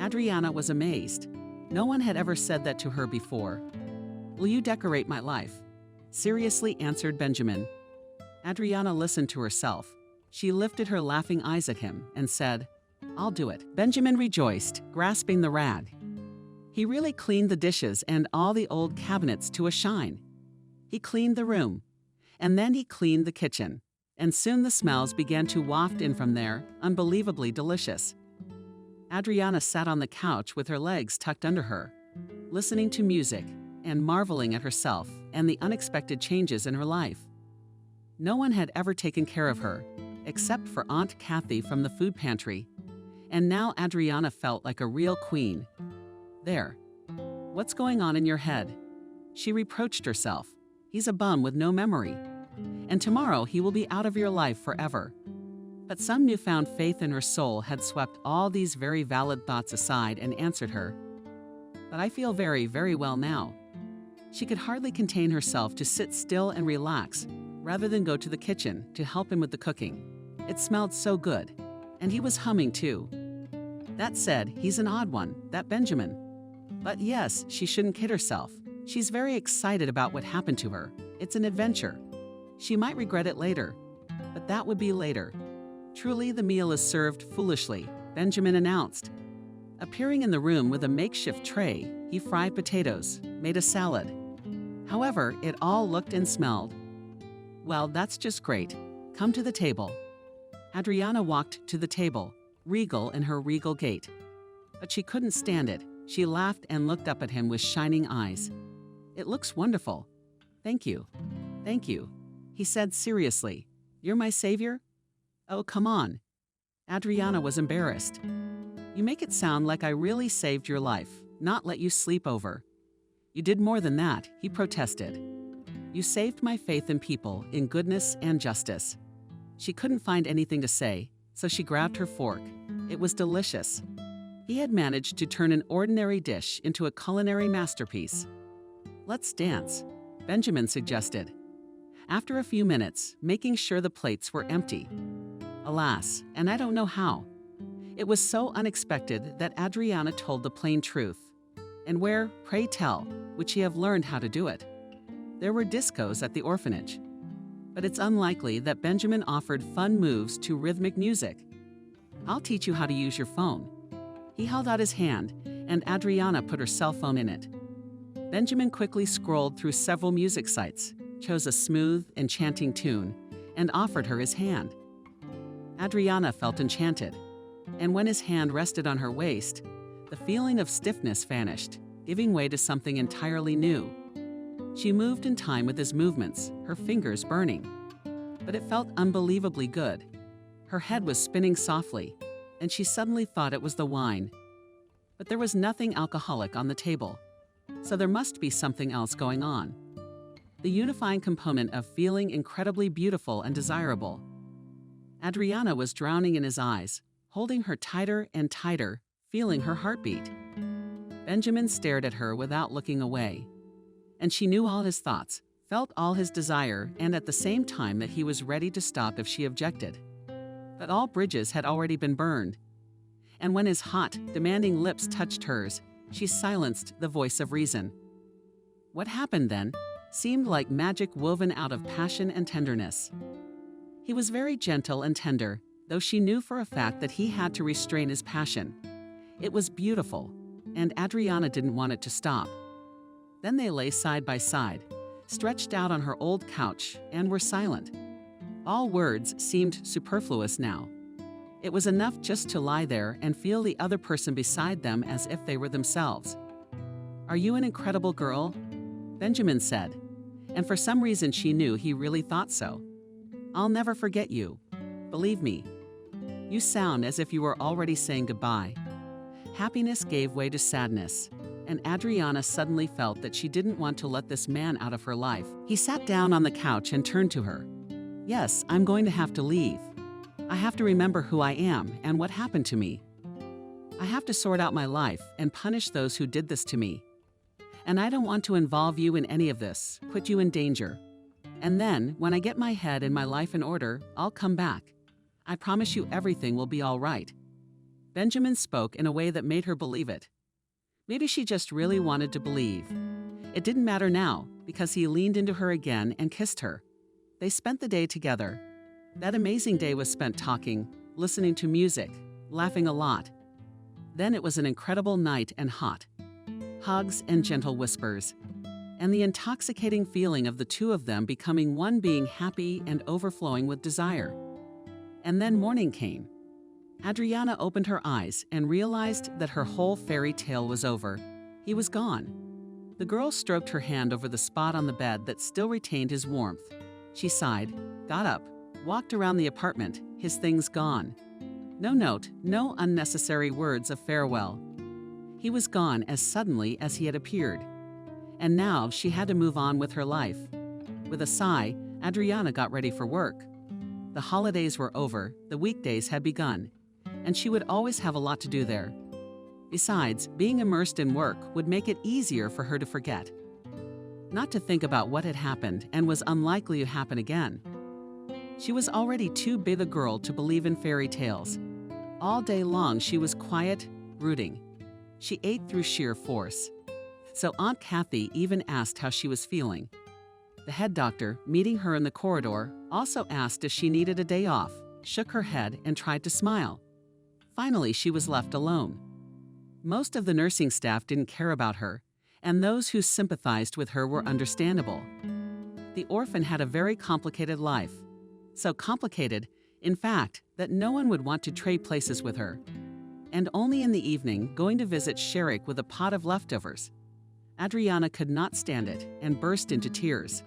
Adriana was amazed. No one had ever said that to her before. Will you decorate my life? Seriously answered Benjamin. Adriana listened to herself. She lifted her laughing eyes at him and said, I'll do it. Benjamin rejoiced, grasping the rag. He really cleaned the dishes and all the old cabinets to a shine. He cleaned the room, and then he cleaned the kitchen, and soon the smells began to waft in from there, unbelievably delicious. Adriana sat on the couch with her legs tucked under her, listening to music and marveling at herself and the unexpected changes in her life. No one had ever taken care of her, except for Aunt Kathy from the food pantry, and now Adriana felt like a real queen. There. What's going on in your head? She reproached herself. He's a bum with no memory. And tomorrow he will be out of your life forever. But some newfound faith in her soul had swept all these very valid thoughts aside and answered her. But I feel very, very well now. She could hardly contain herself to sit still and relax, rather than go to the kitchen to help him with the cooking. It smelled so good, and he was humming too. That said, he's an odd one, that Benjamin. But yes, she shouldn't kid herself. She's very excited about what happened to her. It's an adventure. She might regret it later, but that would be later. Truly, the meal is served foolishly, Benjamin announced. Appearing in the room with a makeshift tray, he fried potatoes, made a salad. However, it all looked and smelled. Well, that's just great. Come to the table. Adriana walked to the table, regal in her regal gait. But she couldn't stand it. She laughed and looked up at him with shining eyes. It looks wonderful. Thank you. Thank you. He said seriously. You're my savior? Oh, come on. Adriana was embarrassed. You make it sound like I really saved your life, not let you sleep over. You did more than that, he protested. You saved my faith in people, in goodness and justice. She couldn't find anything to say, so she grabbed her fork. It was delicious. He had managed to turn an ordinary dish into a culinary masterpiece. Let's dance, Benjamin suggested. After a few minutes, making sure the plates were empty. Alas, and I don't know how. It was so unexpected that Adriana told the plain truth. And where, pray tell, would she have learned how to do it? There were discos at the orphanage. But it's unlikely that Benjamin offered fun moves to rhythmic music. I'll teach you how to use your phone. He held out his hand, and Adriana put her cell phone in it. Benjamin quickly scrolled through several music sites, chose a smooth, enchanting tune, and offered her his hand. Adriana felt enchanted, and when his hand rested on her waist, the feeling of stiffness vanished, giving way to something entirely new. She moved in time with his movements, her fingers burning. But it felt unbelievably good. Her head was spinning softly, and she suddenly thought it was the wine. But there was nothing alcoholic on the table, so there must be something else going on. The unifying component of feeling incredibly beautiful and desirable. Adriana was drowning in his eyes, holding her tighter and tighter, feeling her heartbeat. Benjamin stared at her without looking away. And she knew all his thoughts, felt all his desire, and at the same time that he was ready to stop if she objected. But all bridges had already been burned. And when his hot, demanding lips touched hers, she silenced the voice of reason. What happened then seemed like magic woven out of passion and tenderness. He was very gentle and tender, though she knew for a fact that he had to restrain his passion. It was beautiful, and Adriana didn't want it to stop. Then they lay side by side, stretched out on her old couch, and were silent. All words seemed superfluous now. It was enough just to lie there and feel the other person beside them as if they were themselves. "Are you an incredible girl?" Benjamin said, and for some reason she knew he really thought so. "I'll never forget you. Believe me. You sound as if you were already saying goodbye." Happiness gave way to sadness, and Adriana suddenly felt that she didn't want to let this man out of her life. He sat down on the couch and turned to her. "Yes, I'm going to have to leave. I have to remember who I am and what happened to me." I have to sort out my life and punish those who did this to me. And I don't want to involve you in any of this, put you in danger. And then, when I get my head and my life in order, I'll come back. I promise you everything will be all right." Benjamin spoke in a way that made her believe it. Maybe she just really wanted to believe. It didn't matter now, because he leaned into her again and kissed her. They spent the day together. That amazing day was spent talking, listening to music, laughing a lot. Then it was an incredible night and hot. Hugs and gentle whispers. And the intoxicating feeling of the two of them becoming one being happy and overflowing with desire. And then morning came. Adriana opened her eyes and realized that her whole fairy tale was over. He was gone. The girl stroked her hand over the spot on the bed that still retained his warmth. She sighed, got up, walked around the apartment, his things gone. No note, no unnecessary words of farewell. He was gone as suddenly as he had appeared. And now she had to move on with her life. With a sigh, Adriana got ready for work. The holidays were over, the weekdays had begun, and she would always have a lot to do there. Besides, being immersed in work would make it easier for her to forget. Not to think about what had happened and was unlikely to happen again. She was already too big a girl to believe in fairy tales. All day long she was quiet, brooding. She ate through sheer force. So Aunt Kathy even asked how she was feeling. The head doctor, meeting her in the corridor, also asked if she needed a day off, shook her head and tried to smile. Finally, she was left alone. Most of the nursing staff didn't care about her, and those who sympathized with her were understandable. The orphan had a very complicated life. So complicated, in fact, that no one would want to trade places with her. And only in the evening, going to visit Sherik with a pot of leftovers. Adriana could not stand it and burst into tears.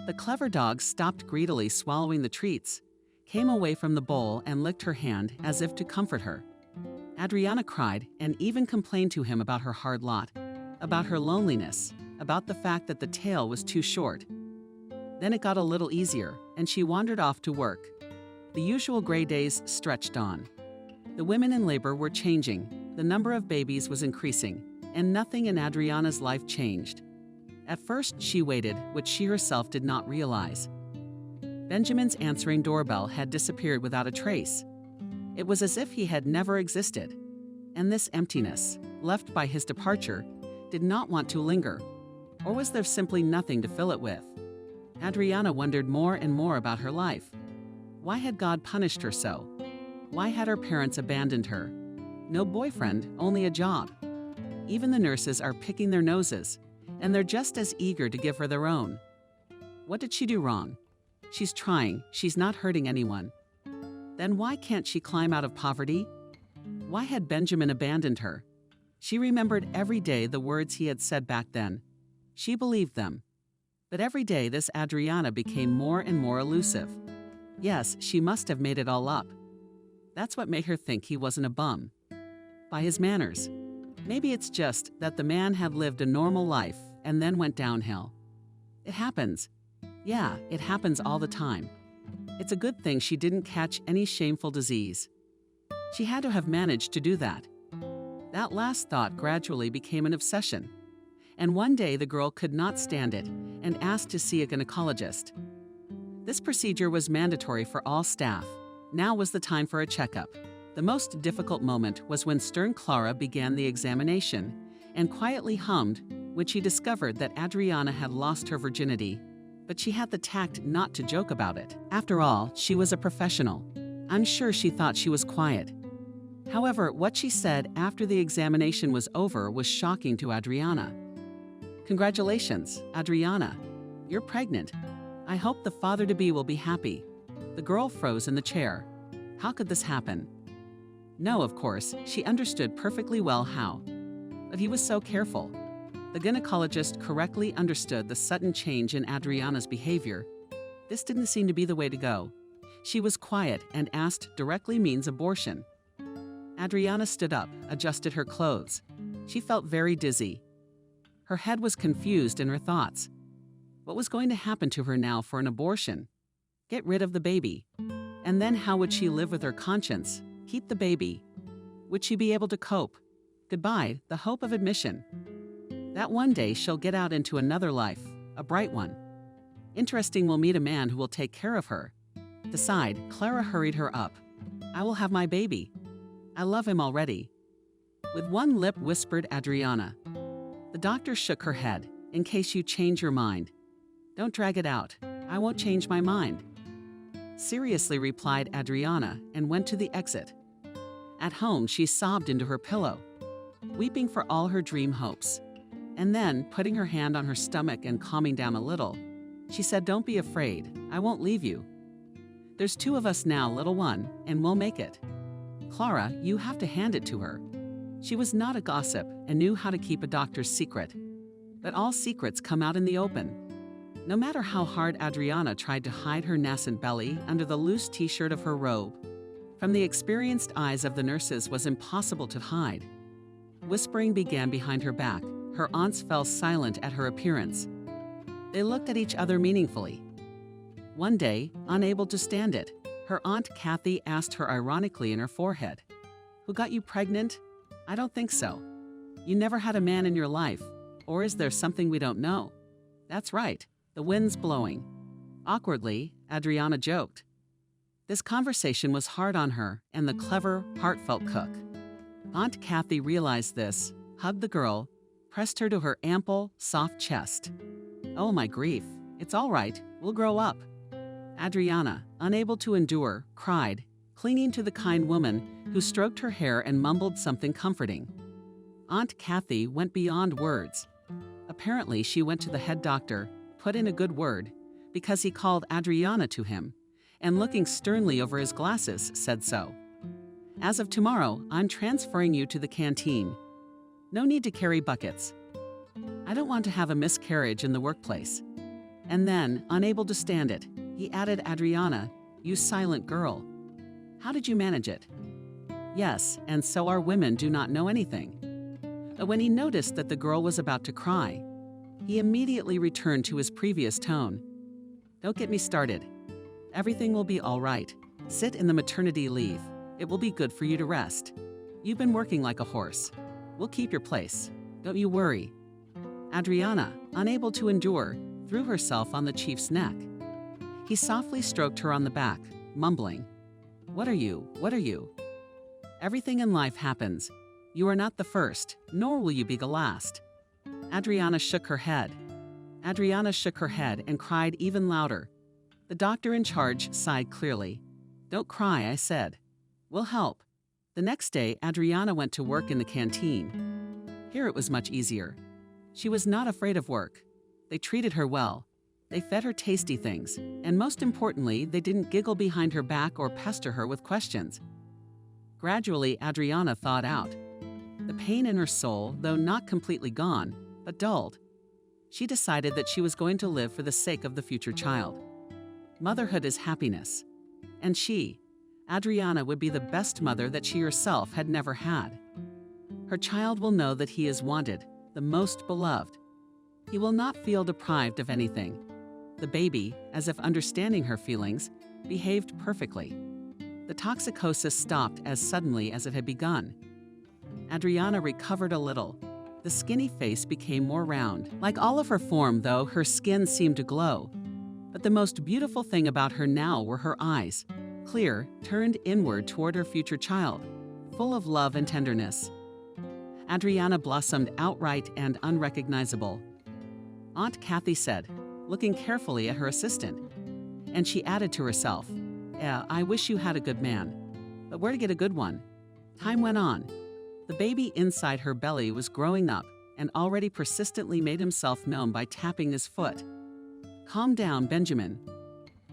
The clever dog stopped greedily swallowing the treats, came away from the bowl and licked her hand as if to comfort her. Adriana cried and even complained to him about her hard lot, about her loneliness, about the fact that the tale was too short. Then it got a little easier, and she wandered off to work. The usual gray days stretched on. The women in labor were changing, the number of babies was increasing, and nothing in Adriana's life changed. At first, she waited, which she herself did not realize. Benjamin's answering doorbell had disappeared without a trace. It was as if he had never existed. And this emptiness, left by his departure, did not want to linger. Or was there simply nothing to fill it with? Adriana wondered more and more about her life. Why had God punished her so? Why had her parents abandoned her? No boyfriend, only a job. Even the nurses are picking their noses, and they're just as eager to give her their own. What did she do wrong? She's trying, she's not hurting anyone. Then why can't she climb out of poverty? Why had Benjamin abandoned her? She remembered every day the words he had said back then. She believed them. But every day this Adriana became more and more elusive. Yes, she must have made it all up. That's what made her think he wasn't a bum. By his manners. Maybe it's just that the man had lived a normal life and then went downhill. It happens. Yeah, it happens all the time. It's a good thing she didn't catch any shameful disease. She had to have managed to do that. That last thought gradually became an obsession. And one day the girl could not stand it and asked to see a gynecologist. This procedure was mandatory for all staff. Now was the time for a checkup. The most difficult moment was when stern Clara began the examination and quietly hummed when she discovered that Adriana had lost her virginity. But she had the tact not to joke about it. After all, she was a professional. I'm sure she thought she was quiet. However, what she said after the examination was over was shocking to Adriana. Congratulations, Adriana. You're pregnant. I hope the father-to-be will be happy. The girl froze in the chair. How could this happen? No, of course, she understood perfectly well how. But he was so careful. The gynecologist correctly understood the sudden change in Adriana's behavior. This didn't seem to be the way to go. She was quiet and asked directly means abortion. Adriana stood up, adjusted her clothes. She felt very dizzy. Her head was confused in her thoughts. What was going to happen to her now for an abortion? Get rid of the baby. And then how would she live with her conscience? Keep the baby. Would she be able to cope? Goodbye, the hope of admission. That one day she'll get out into another life, a bright one. Interesting, we'll meet a man who will take care of her. Decide, Clara hurried her up. I will have my baby. I love him already. With one lip whispered Adriana. The doctor shook her head. In case you change your mind. Don't drag it out. I won't change my mind. Seriously, replied Adriana and went to the exit. At home, she sobbed into her pillow, weeping for all her dream hopes. And then, putting her hand on her stomach and calming down a little, she said, don't be afraid. I won't leave you. There's two of us now, little one, and we'll make it. Clara, you have to hand it to her. She was not a gossip and knew how to keep a doctor's secret. But all secrets come out in the open. No matter how hard Adriana tried to hide her nascent belly under the loose t-shirt of her robe, from the experienced eyes of the nurses was impossible to hide. Whispering began behind her back. Her aunts fell silent at her appearance. They looked at each other meaningfully. One day, unable to stand it, her Aunt Kathy asked her ironically in her forehead, "Who got you pregnant?" "I don't think so." "You never had a man in your life. Or is there something we don't know?" "That's right. The wind's blowing." Awkwardly, Adriana joked. This conversation was hard on her and the clever, heartfelt cook. Aunt Kathy realized this, hugged the girl, pressed her to her ample, soft chest. "Oh, my grief. It's all right. We'll grow up." Adriana, unable to endure, cried, clinging to the kind woman who stroked her hair and mumbled something comforting. Aunt Kathy went beyond words. Apparently, she went to the head doctor, put in a good word, because he called Adriana to him, and looking sternly over his glasses, said so. "As of tomorrow, I'm transferring you to the canteen. No need to carry buckets. I don't want to have a miscarriage in the workplace." And then, unable to stand it, he added, "Adriana, you silent girl. How did you manage it?" Yes, and so our women do not know anything. But when he noticed that the girl was about to cry, he immediately returned to his previous tone. "Don't get me started. Everything will be all right. Sit in the maternity leave. It will be good for you to rest. You've been working like a horse. We'll keep your place. Don't you worry." Adriana, unable to endure, threw herself on the chief's neck. He softly stroked her on the back, mumbling, What are you? Everything in life happens. You are not the first, nor will you be the last." Adriana shook her head. And cried even louder. The doctor in charge sighed clearly. "Don't cry," I said. "We'll help." The next day, Adriana went to work in the canteen. Here it was much easier. She was not afraid of work. They treated her well. They fed her tasty things, and most importantly, they didn't giggle behind her back or pester her with questions. Gradually, Adriana thawed out. The pain in her soul, though not completely gone, but dulled. She decided that she was going to live for the sake of the future child. Motherhood is happiness. And she, Adriana, would be the best mother that she herself had never had. Her child will know that he is wanted, the most beloved. He will not feel deprived of anything. The baby, as if understanding her feelings, behaved perfectly. The toxicosis stopped as suddenly as it had begun. Adriana recovered a little. The skinny face became more round. Like all of her form, though, her skin seemed to glow. But the most beautiful thing about her now were her eyes, clear, turned inward toward her future child, full of love and tenderness. Adriana blossomed outright and unrecognizable. Aunt Kathy said, looking carefully at her assistant. And she added to herself, I wish you had a good man. But where to get a good one? Time went on. The baby inside her belly was growing up and already persistently made himself known by tapping his foot. Calm down, Benjamin,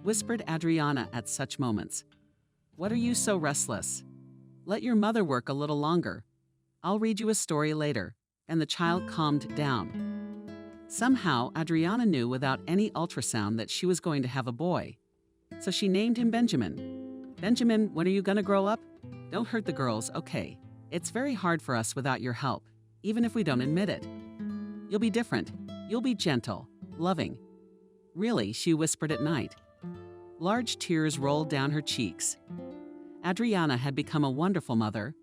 whispered Adriana at such moments. What are you so restless? Let your mother work a little longer. I'll read you a story later. And the child calmed down. Somehow, Adriana knew without any ultrasound that she was going to have a boy. So she named him Benjamin. Benjamin, when are you going to grow up? Don't hurt the girls, okay? It's very hard for us without your help, even if we don't admit it. You'll be different. You'll be gentle, loving. Really, she whispered at night. Large tears rolled down her cheeks. Adriana had become a wonderful mother.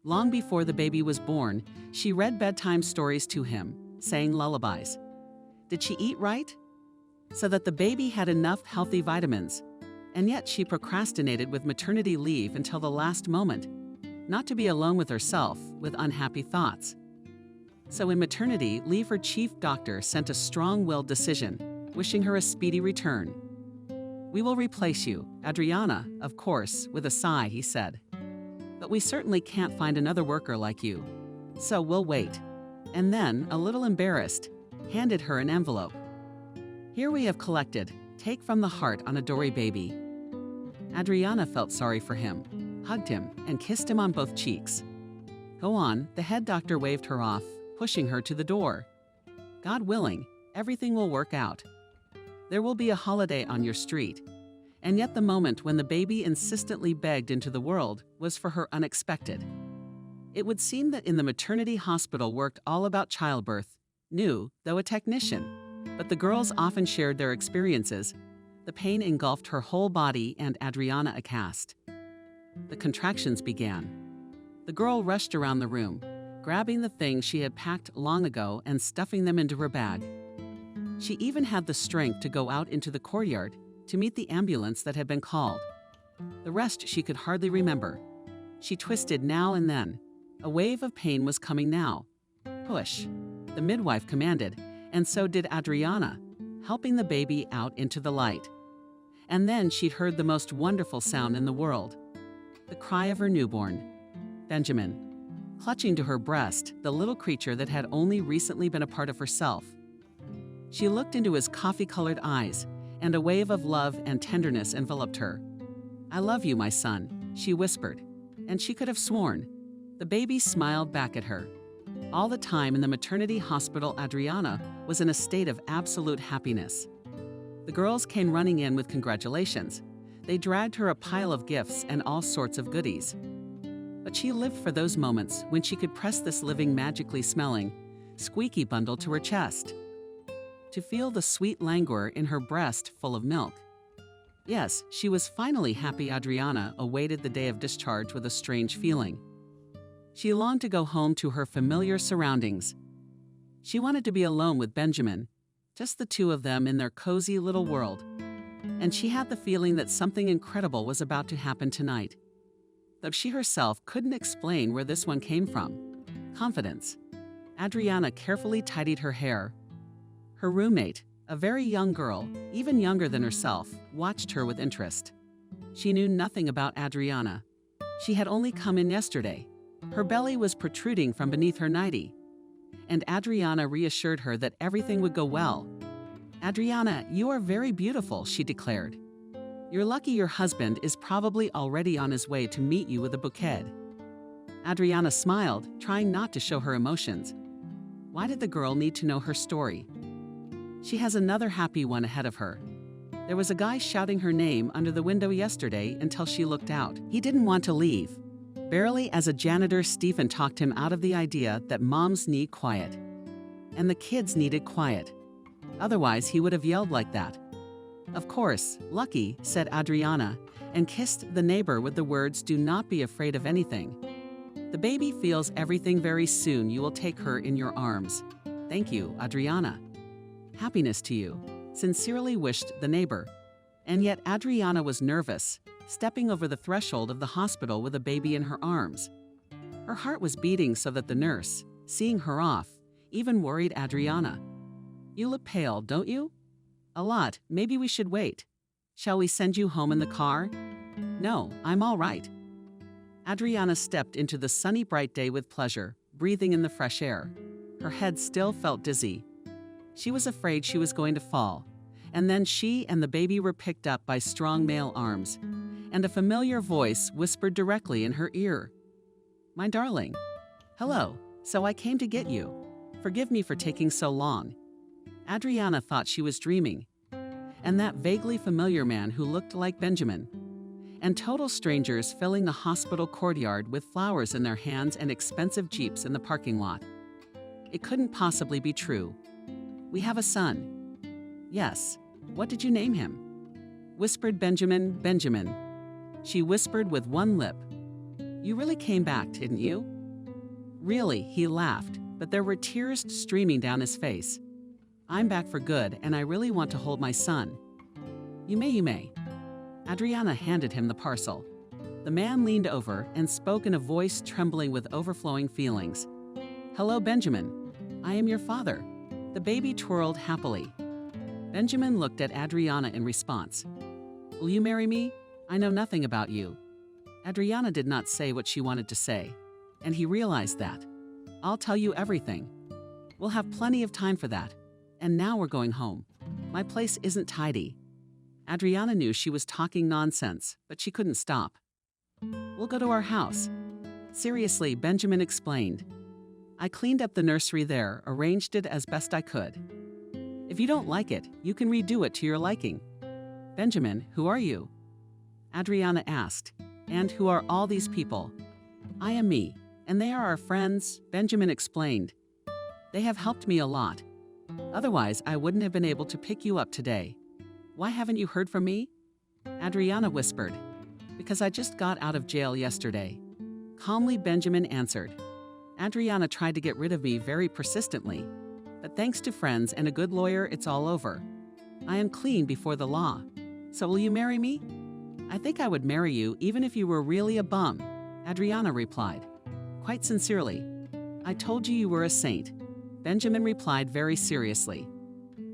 Long before the baby was born, she read bedtime stories to him, sang lullabies. Did she eat right? So that the baby had enough healthy vitamins. And yet she procrastinated with maternity leave until the last moment, not to be alone with herself with unhappy thoughts. So in maternity leave, her chief doctor sent a strong-willed decision, wishing her a speedy return. "We will replace you, Adriana, of course," with a sigh, he said. "But we certainly can't find another worker like you. So we'll wait." And then, a little embarrassed, handed her an envelope. "Here we have collected. Take from the heart on a Dory baby." Adriana felt sorry for him, hugged him, and kissed him on both cheeks. "Go on," the head doctor waved her off, pushing her to the door. "God willing, everything will work out. There will be a holiday on your street." And yet the moment when the baby insistently begged into the world was for her unexpected. It would seem that in the maternity hospital worked all about childbirth, new, though a technician, but the girls often shared their experiences. The pain engulfed her whole body and Adriana aghast. The contractions began. The girl rushed around the room, grabbing the things she had packed long ago and stuffing them into her bag. She even had the strength to go out into the courtyard to meet the ambulance that had been called. The rest she could hardly remember. She twisted now and then. A wave of pain was coming now. "Push," the midwife commanded, and so did Adriana, helping the baby out into the light. And then she'd heard the most wonderful sound in the world, the cry of her newborn, Benjamin, clutching to her breast the little creature that had only recently been a part of herself. She looked into his coffee-colored eyes, and a wave of love and tenderness enveloped her. "I love you, my son," she whispered, and she could have sworn. The baby smiled back at her. All the time in the maternity hospital, Adriana was in a state of absolute happiness. The girls came running in with congratulations. They dragged her a pile of gifts and all sorts of goodies. But she lived for those moments when she could press this living, magically smelling, squeaky bundle to her chest, to feel the sweet languor in her breast full of milk. Yes, she was finally happy. Adriana awaited the day of discharge with a strange feeling. She longed to go home to her familiar surroundings. She wanted to be alone with Benjamin, just the two of them in their cozy little world. And she had the feeling that something incredible was about to happen tonight. Though she herself couldn't explain where this one came from. Confidence. Adriana carefully tidied her hair. Her roommate, a very young girl, even younger than herself, watched her with interest. She knew nothing about Adriana. She had only come in yesterday. Her belly was protruding from beneath her nightie, and Adriana reassured her that everything would go well. "Adriana, you are very beautiful," she declared. "You're lucky your husband is probably already on his way to meet you with a bouquet." Adriana smiled, trying not to show her emotions. Why did the girl need to know her story? She has another happy one ahead of her. There was a guy shouting her name under the window yesterday until she looked out. He didn't want to leave. Barely as a janitor, Stephen talked him out of the idea that moms need quiet. And the kids needed quiet. Otherwise, he would have yelled like that. "Of course, lucky," said Adriana, and kissed the neighbor with the words, "Do not be afraid of anything. The baby feels everything. Very soon you will take her in your arms. Thank you, Adriana." "Happiness to you," sincerely wished the neighbor. And yet Adriana was nervous, stepping over the threshold of the hospital with a baby in her arms. Her heart was beating so that the nurse, seeing her off, even worried Adriana. "You look pale, don't you?" "A lot. Maybe we should wait. Shall we send you home in the car?" "No, I'm all right." Adriana stepped into the sunny bright day with pleasure, breathing in the fresh air. Her head still felt dizzy. She was afraid she was going to fall, and then she and the baby were picked up by strong male arms, and a familiar voice whispered directly in her ear. "My darling. Hello, so I came to get you. Forgive me for taking so long." Adriana thought she was dreaming. And that vaguely familiar man who looked like Benjamin. And total strangers filling the hospital courtyard with flowers in their hands and expensive jeeps in the parking lot. It couldn't possibly be true. "We have a son." "Yes. What did you name him?" Whispered Benjamin. "Benjamin." She whispered with one lip. "You really came back, didn't you?" Really, he laughed, but there were tears streaming down his face. I'm back for good, and I really want to hold my son. You may. Adriana handed him the parcel. The man leaned over and spoke in a voice trembling with overflowing feelings. Hello, Benjamin. I am your father. The baby twirled happily. Benjamin looked at Adriana in response. Will you marry me? I know nothing about you. Adriana did not say what she wanted to say, and he realized that. I'll tell you everything. We'll have plenty of time for that. And now we're going home. My place isn't tidy. Adriana knew she was talking nonsense, but she couldn't stop. We'll go to our house. Seriously, Benjamin explained. I cleaned up the nursery there, arranged it as best I could. If you don't like it, you can redo it to your liking. Benjamin, who are you? Adriana asked. And who are all these people? I am me, and they are our friends, Benjamin explained. They have helped me a lot. Otherwise, I wouldn't have been able to pick you up today. Why haven't you heard from me? Adriana whispered. Because I just got out of jail yesterday. Calmly, Benjamin answered. Adriana tried to get rid of me very persistently, but thanks to friends and a good lawyer, it's all over. I am clean before the law. So will you marry me? I think I would marry you even if you were really a bum, Adriana replied. Quite sincerely. I told you you were a saint, Benjamin replied very seriously.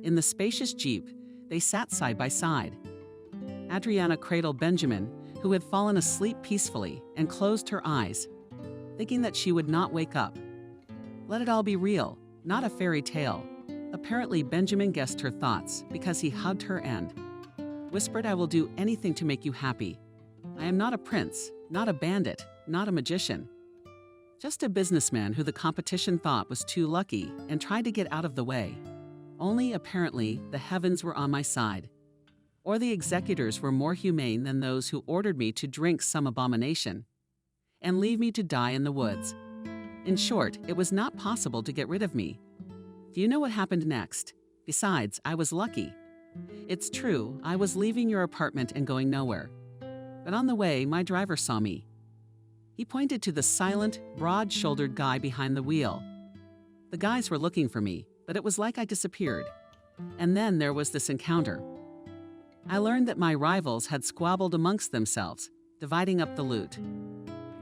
In the spacious Jeep, they sat side by side. Adriana cradled Benjamin, who had fallen asleep peacefully, and closed her eyes, thinking that she would not wake up. Let it all be real, not a fairy tale. Apparently, Benjamin guessed her thoughts because he hugged her and whispered, I will do anything to make you happy. I am not a prince, not a bandit, not a magician. Just a businessman who the competition thought was too lucky and tried to get out of the way. Only, apparently, the heavens were on my side. Or the executors were more humane than those who ordered me to drink some abomination and leave me to die in the woods. In short, it was not possible to get rid of me. Do you know what happened next? Besides, I was lucky. It's true, I was leaving your apartment and going nowhere. But on the way, my driver saw me. He pointed to the silent, broad-shouldered guy behind the wheel. The guys were looking for me, but it was like I disappeared. And then there was this encounter. I learned that my rivals had squabbled amongst themselves, dividing up the loot.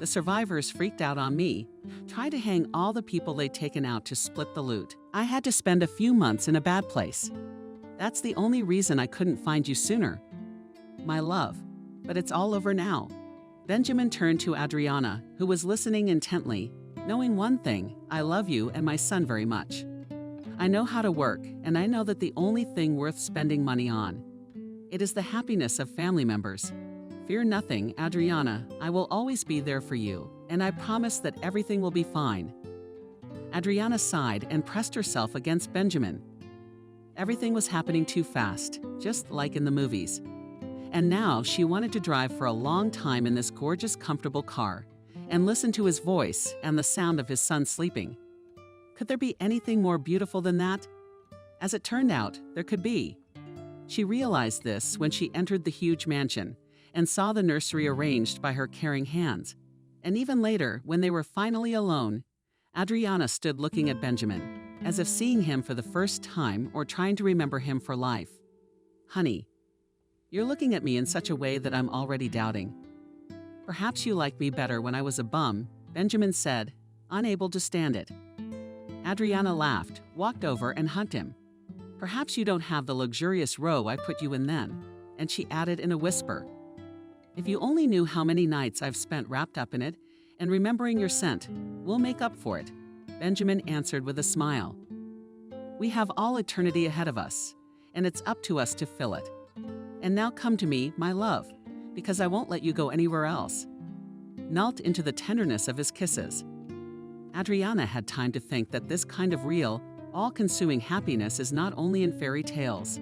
The survivors freaked out on me, tried to hang all the people they'd taken out to split the loot. I had to spend a few months in a bad place. That's the only reason I couldn't find you sooner. My love, but it's all over now. Benjamin turned to Adriana, who was listening intently, knowing one thing, I love you and my son very much. I know how to work, and I know that the only thing worth spending money on. It is the happiness of family members. Fear nothing, Adriana, I will always be there for you, and I promise that everything will be fine. Adriana sighed and pressed herself against Benjamin. Everything was happening too fast, just like in the movies. And now she wanted to drive for a long time in this gorgeous, comfortable car and listen to his voice and the sound of his son sleeping. Could there be anything more beautiful than that? As it turned out, there could be. She realized this when she entered the huge mansion and saw the nursery arranged by her caring hands. And even later, when they were finally alone, Adriana stood looking at Benjamin, as if seeing him for the first time or trying to remember him for life. Honey, you're looking at me in such a way that I'm already doubting. Perhaps you liked me better when I was a bum, Benjamin said, unable to stand it. Adriana laughed, walked over and hugged him. Perhaps you don't have the luxurious row I put you in then, and she added in a whisper. If you only knew how many nights I've spent wrapped up in it and remembering your scent, we'll make up for it, Benjamin answered with a smile. We have all eternity ahead of us, and it's up to us to fill it. And now come to me, my love, because I won't let you go anywhere else. Knelt into the tenderness of his kisses. Adriana had time to think that this kind of real, all-consuming happiness is not only in fairy tales.